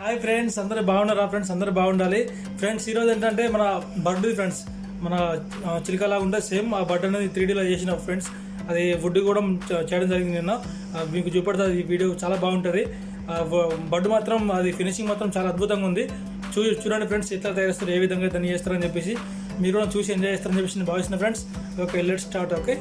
Hi friends, అందరూ బాగున్నారా? Friends అందరూ బాగుండాలి. ఫ్రెండ్స్ ఈరోజు ఏంటంటే మన బర్డ్ ఫ్రెండ్స్ మన చిలుకలాగా ఉంటే సేమ్ ఆ బర్డ్ అనేది 3Dలో చేసిన ఫ్రెండ్స్. అది వుడ్ కూడా చేయడం జరిగింది నిన్న. మీకు చూపెడుతుంది ఈ వీడియో, చాలా బాగుంటుంది. బర్డ్ మాత్రం అది ఫినిషింగ్ మాత్రం చాలా అద్భుతంగా ఉంది. చూడండి ఫ్రెండ్స్, ఎట్లా తయారు చేస్తారు, ఏ విధంగా దాన్ని చేస్తారని చెప్పేసి మీరు కూడా చూసి ఎంజాయ్ చేస్తారని చెప్పేసి నేను భావిస్తున్నా friends. Okay, let's start. Okay.